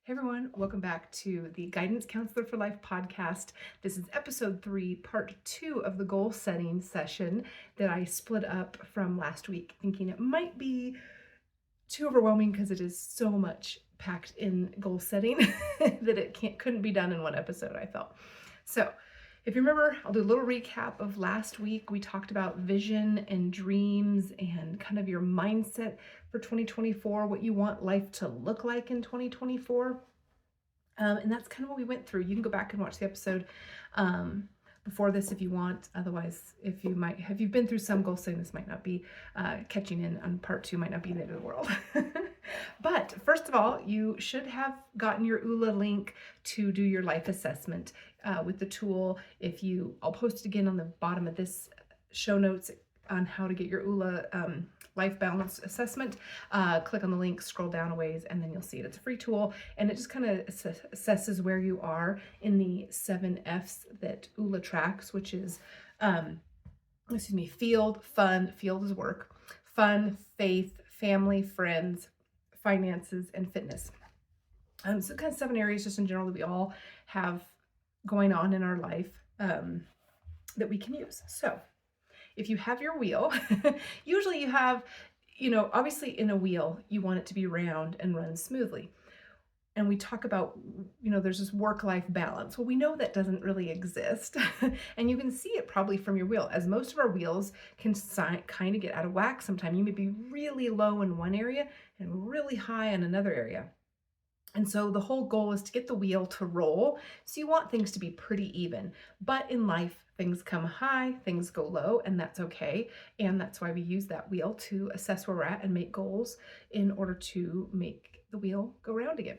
Hey everyone, welcome back to the Guidance Counselor for Life podcast. This is episode 3, part 2 of the goal setting session that I split up from last week, thinking it might be too overwhelming because it is so much packed in goal setting that it couldn't be done in one episode, I felt. So if you remember, I'll do a little recap of last week. We talked about vision and dreams and kind of your mindset for 2024, what you want life to look like in 2024. And that's kind of what we went through. You can go back and watch the episode before this if you want. Otherwise, if you've been through some goal setting, this might not be catching in on part 2, might not be the end of the world. But first of all, you should have gotten your OOLA link to do your life assessment with the tool. I'll post it again on the bottom of this show notes on how to get your OOLA life balance assessment. Click on the link, scroll down a ways, and then you'll see it. It's a free tool, and it just kind of assesses where you are in the 7 F's that OOLA tracks, which is, field, fun, field is work, fun, faith, family, friends, finances, and fitness. So kind of 7 areas just in general that we all have going on in our life that we can use. So if you have your wheel, usually you have, obviously in a wheel, you want it to be round and run smoothly. And we talk about, there's this work-life balance. Well, we know that doesn't really exist. And you can see it probably from your wheel, as most of our wheels can kind of get out of whack sometimes. You may be really low in one area and really high in another area. And so the whole goal is to get the wheel to roll. So you want things to be pretty even. But in life, things come high, things go low, and that's okay. And that's why we use that wheel to assess where we're at and make goals in order to make the wheel go round again.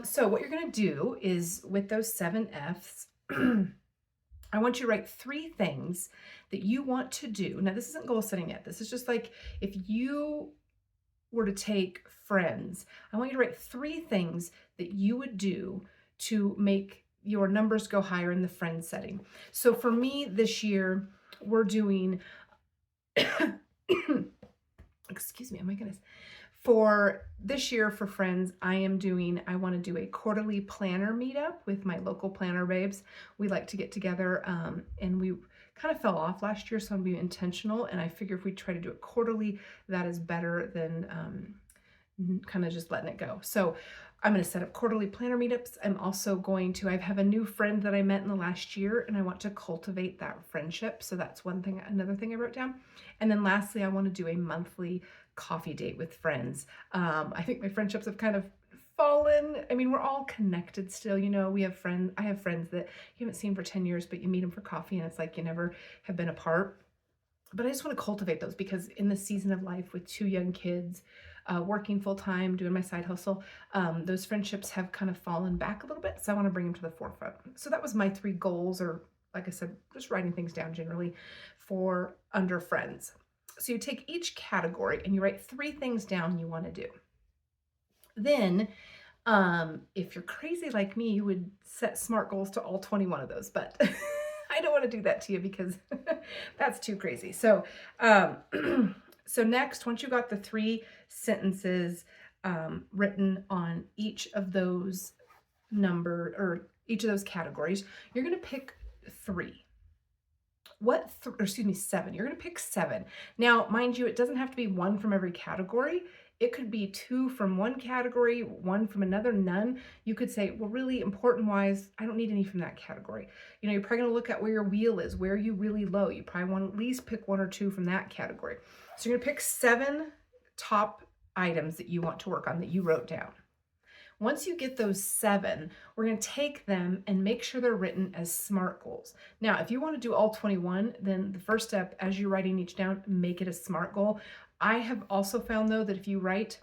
So what you're going to do is with those 7 F's, I want you to write 3 things that you want to do. Now, this isn't goal setting yet. This is just like if you were to take friends, I want you to write 3 things that you would do to make your numbers go higher in the friend setting. So for me this year, we're doing, excuse me, oh my goodness. For this year for friends, I want to do a quarterly planner meetup with my local planner babes. We like to get together and we kind of fell off last year, so I'm being intentional. And I figure if we try to do it quarterly, that is better than kind of just letting it go. So I'm going to set up quarterly planner meetups. I have a new friend that I met in the last year, and I want to cultivate that friendship. So that's another thing I wrote down. And then lastly, I want to do a monthly coffee date with friends. I think my friendships have kind of fallen. I mean, we're all connected still, I have friends that you haven't seen for 10 years, but you meet them for coffee and it's like you never have been apart. But I just want to cultivate those because in the season of life with 2 young kids, working full-time, doing my side hustle, those friendships have kind of fallen back a little bit. So I want to bring them to the forefront. So that was my 3 goals, or like I said, just writing things down generally for under friends. So you take each category and you write 3 things down you want to do. Then, if you're crazy like me, you would set SMART goals to all 21 of those, but I don't want to do that to you because that's too crazy. So, so next, once you got the 3 sentences written on each of those each of those categories, you're going to pick 3. 7. You're going to pick 7. Now, mind you, it doesn't have to be 1 from every category. It could be 2 from one category, 1 from another, none. You could say, well, really important wise, I don't need any from that category. You're probably going to look at where your wheel is, where are you really low. You probably want to at least pick 1 or 2 from that category. So you're going to pick 7 top items that you want to work on that you wrote down. Once you get those 7, we're going to take them and make sure they're written as SMART goals. Now, if you want to do all 21, then the first step, as you're writing each down, make it a SMART goal. I have also found, though, that if you write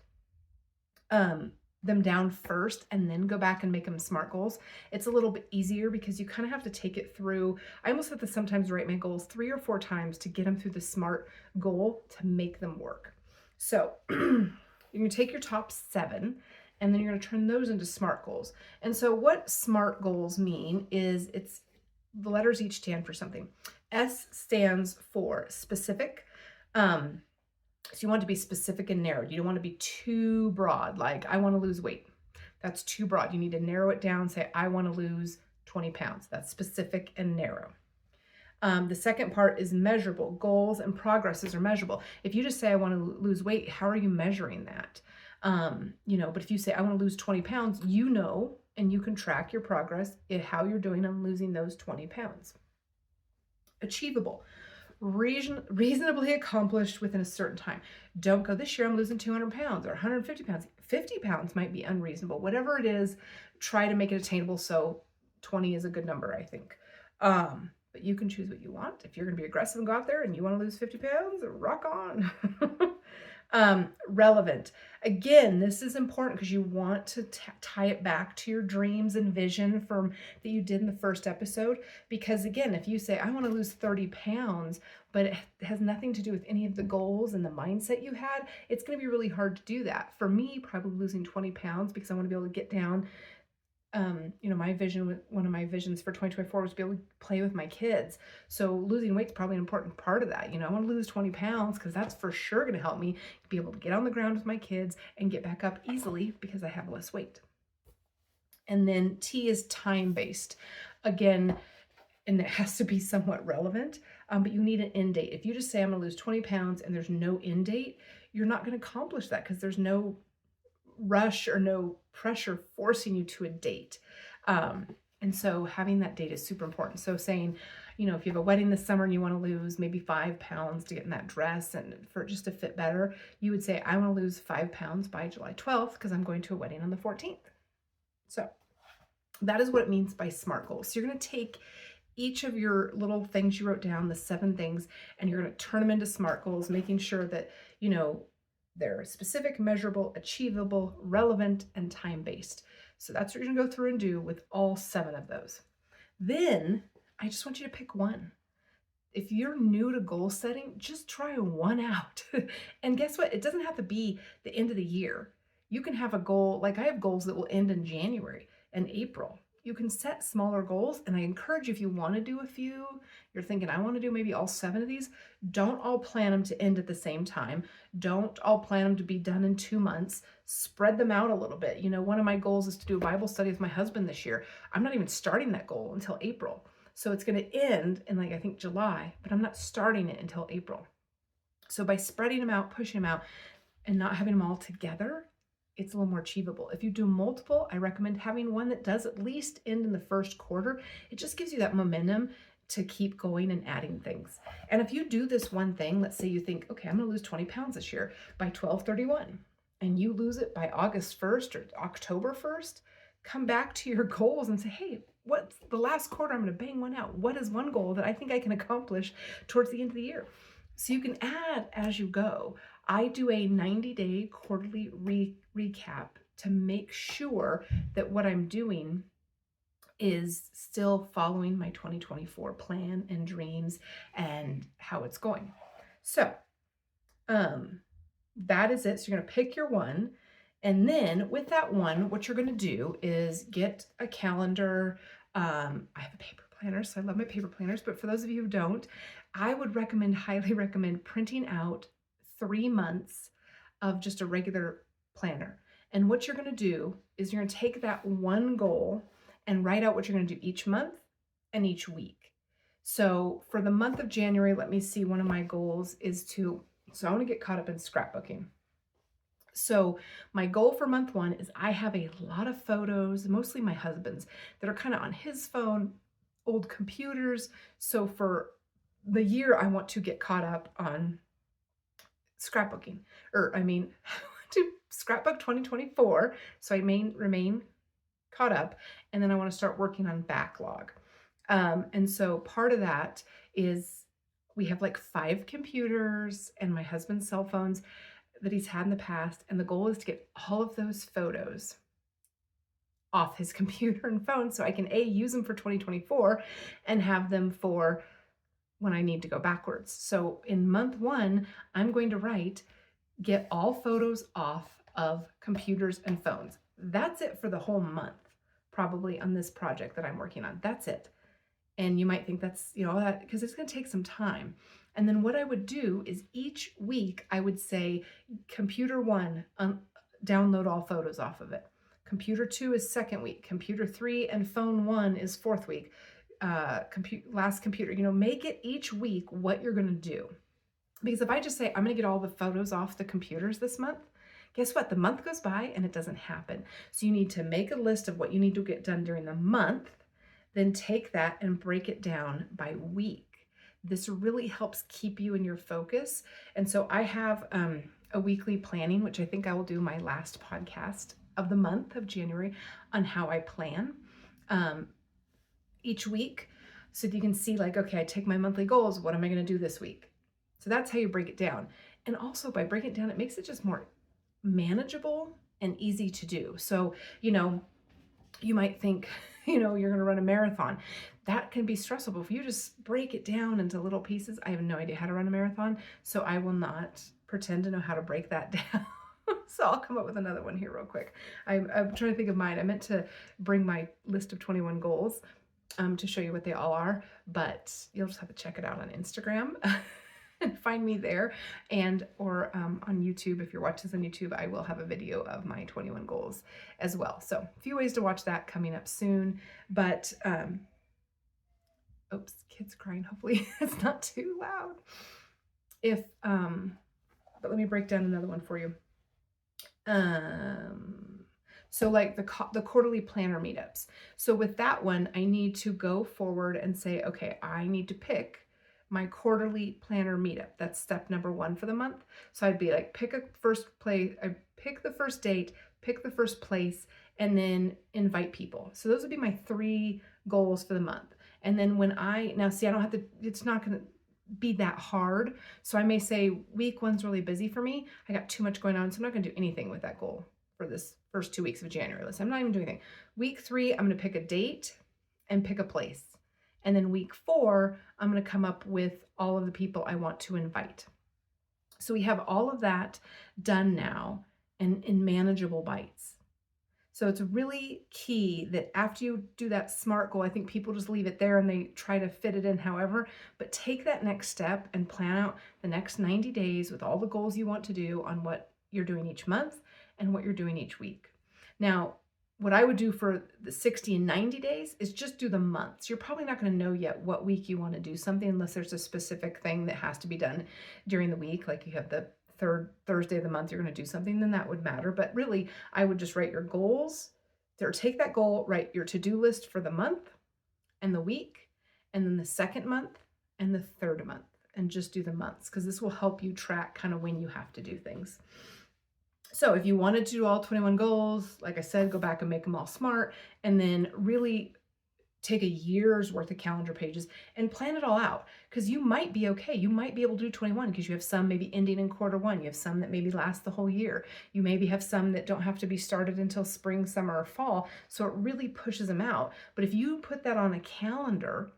them down first and then go back and make them SMART goals, it's a little bit easier because you kind of have to take it through. I almost have to sometimes write my goals 3 or 4 times to get them through the SMART goal to make them work. So you're going to take your top 7 and then you're going to turn those into SMART goals. And so what SMART goals mean is the letters each stand for something. S stands for specific. So you want to be specific and narrowed. You don't want to be too broad, like I want to lose weight. That's too broad. You need to narrow it down, say, I want to lose 20 pounds. That's specific and narrow. The second part is measurable. Goals and progresses are measurable. If you just say, I want to lose weight, how are you measuring that? But if you say, I want to lose 20 pounds, and you can track your progress in how you're doing on losing those 20 pounds. Achievable. Reasonably accomplished within a certain time. Don't go, this year I'm losing 200 pounds or 150 pounds. 50 pounds might be unreasonable. Whatever it is, try to make it attainable. So 20 is a good number, I think. But you can choose what you want. If you're going to be aggressive and go out there and you want to lose 50 pounds, rock on. Relevant. Again, this is important because you want to tie it back to your dreams and vision that you did in the first episode. Because again, if you say, I want to lose 30 pounds, but it has nothing to do with any of the goals and the mindset you had, it's going to be really hard to do that. For me, probably losing 20 pounds because I want to be able to get down. One of my visions for 2024 was to be able to play with my kids. So losing weight is probably an important part of that. I want to lose 20 pounds because that's for sure going to help me be able to get on the ground with my kids and get back up easily because I have less weight. And then T is time-based. Again, and it has to be somewhat relevant, but you need an end date. If you just say, I'm going to lose 20 pounds and there's no end date, you're not going to accomplish that because there's no rush or no pressure forcing you to a date. And so having that date is super important. So saying, if you have a wedding this summer and you want to lose maybe 5 pounds to get in that dress and for just to fit better, you would say, I want to lose 5 pounds by July 12th because I'm going to a wedding on the 14th. So that is what it means by SMART goals. So you're going to take each of your little things you wrote down, the 7 things, and you're going to turn them into SMART goals, making sure that, they're specific, measurable, achievable, relevant, and time-based. So that's what you're going to go through and do with all 7 of those. Then I just want you to pick one. If you're new to goal setting, just try one out. And guess what? It doesn't have to be the end of the year. You can have a goal, like I have goals that will end in January and April. You can set smaller goals, and I encourage you, if you want to do a few, you're thinking, I want to do maybe all 7 of these, don't all plan them to end at the same time. Don't all plan them to be done in 2 months. Spread them out a little bit. One of my goals is to do a Bible study with my husband this year. I'm not even starting that goal until April. So it's going to end in I think July, but I'm not starting it until April. So by spreading them out, pushing them out, and not having them all together, it's a little more achievable. If you do multiple, I recommend having one that does at least end in the first quarter. It just gives you that momentum to keep going and adding things. And if you do this one thing, let's say you think, okay, I'm going to lose 20 pounds this year by 12/31, and you lose it by August 1st or October 1st, come back to your goals and say, hey, what's the last quarter? I'm going to bang one out. What is one goal that I think I can accomplish towards the end of the year? So you can add as you go. I do a 90-day quarterly recap to make sure that what I'm doing is still following my 2024 plan and dreams and how it's going. So that is it. So you're going to pick your one. And then with that one, what you're going to do is get a calendar. I have a paper planner, so I love my paper planners. But for those of you who don't, I would highly recommend printing out 3 months of just a regular planner. And what you're going to do is you're going to take that one goal and write out what you're going to do each month and each week. So for the month of January, let me see, one of my goals is so I want to get caught up in scrapbooking. So my goal for month 1 is I have a lot of photos, mostly my husband's, that are kind of on his phone, old computers. So for the year, I want to get caught up on scrapbooking, to scrapbook 2024. So I remain caught up. And then I want to start working on backlog. And so part of that is we have 5 computers and my husband's cell phones that he's had in the past. And the goal is to get all of those photos off his computer and phone so I can use them for 2024 and have them for when I need to go backwards. So in month 1, I'm going to write, get all photos off of computers and phones. That's it for the whole month, probably on this project that I'm working on. That's it. And you might think that's, that because it's going to take some time. And then what I would do is each week I would say, computer 1, download all photos off of it. Computer 2 is second week. Computer 3 and phone 1 is fourth week. Last computer, make it each week what you're going to do. Because if I just say, I'm going to get all the photos off the computers this month, guess what? The month goes by and it doesn't happen. So you need to make a list of what you need to get done during the month, then take that and break it down by week. This really helps keep you in your focus. And so I have a weekly planning, which I think I will do my last podcast of the month of January on how I plan each week. So that you can see like, okay, I take my monthly goals. What am I going to do this week? So that's how you break it down. And also by breaking it down, it makes it just more manageable and easy to do. So, you might think, you're going to run a marathon. That can be stressful. But if you just break it down into little pieces, I have no idea how to run a marathon, so I will not pretend to know how to break that down. So I'll come up with another one here real quick. I'm trying to think of mine. I meant to bring my list of 21 goals to show you what they all are, but you'll just have to check it out on Instagram. And find me there, or on YouTube. If you're watching this on YouTube, I will have a video of my 21 goals as well. So a few ways to watch that coming up soon. But oops, kids crying. Hopefully it's not too loud. But let me break down another one for you. So like the quarterly planner meetups. So with that one, I need to go forward and say, okay, I need to pick my quarterly planner meetup. That's step number 1 for the month. So I'd be like, pick the first date, pick the first place, and then invite people. So those would be my 3 goals for the month. And then I don't have to, it's not going to be that hard. So I may say week 1's really busy for me. I got too much going on. So I'm not going to do anything with that goal for this first 2 weeks of January. I'm not even doing anything. Week 3, I'm going to pick a date and pick a place. And then week 4, I'm going to come up with all of the people I want to invite. So we have all of that done now and in manageable bites. So it's really key that after you do that SMART goal, I think people just leave it there and they try to fit it in however, but take that next step and plan out the next 90 days with all the goals you want to do on what you're doing each month and what you're doing each week. Now, what I would do for the 60 and 90 days is just do the months. You're probably not going to know yet what week you want to do something unless there's a specific thing that has to be done during the week. Like you have the third Thursday of the month, you're going to do something, then that would matter. But really, I would just write your goals, or take that goal, write your to-do list for the month and the week, and then the second month and the third month, and just do the months, because this will help you track kind of when you have to do things. So if you wanted to do all 21 goals, like I said, go back and make them all SMART, and then really take a year's worth of calendar pages and plan it all out, because you might be okay. You might be able to do 21 because you have some maybe ending in quarter 1. You have some that maybe last the whole year. You maybe have some that don't have to be started until spring, summer, or fall. So it really pushes them out. But if you put that on a calendar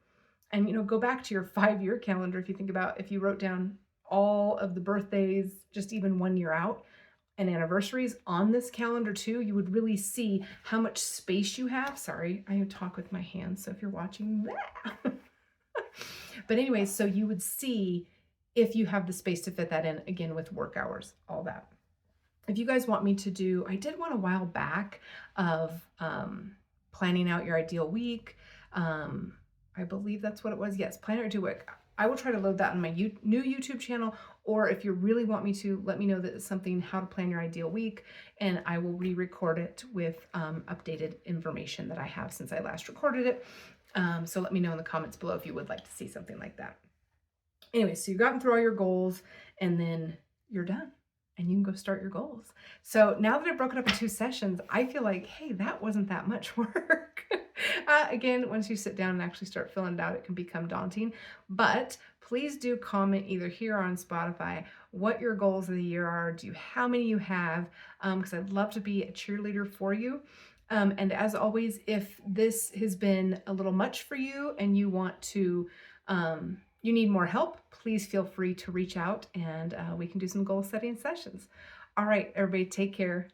and, go back to your 5-year calendar, if you think about, if you wrote down all of the birthdays, just even 1 year out, and anniversaries on this calendar too, you would really see how much space you have. Sorry, I talk with my hands, so if you're watching that. But anyways, so you would see if you have the space to fit that in, again, with work hours, all that. If you guys want me to do, I did one a while back of planning out your ideal week. I believe that's what it was. Yes, plan out your week. I will try to load that on my new YouTube channel, or if you really want me to, let me know that it's something, how to plan your ideal week, and I will re-record it with updated information that I have since I last recorded it. So let me know in the comments below if you would like to see something like that. Anyway, so you've gotten through all your goals, and then you're done, and you can go start your goals. So now that I've broken up in 2 sessions, I feel like, hey, that wasn't that much work. Again, once you sit down and actually start filling it out, it can become daunting. But please do comment either here or on Spotify what your goals of the year are. How many you have? Because I'd love to be a cheerleader for you. And as always, if this has been a little much for you and you want to, you need more help, please feel free to reach out, and we can do some goal setting sessions. All right, everybody, take care.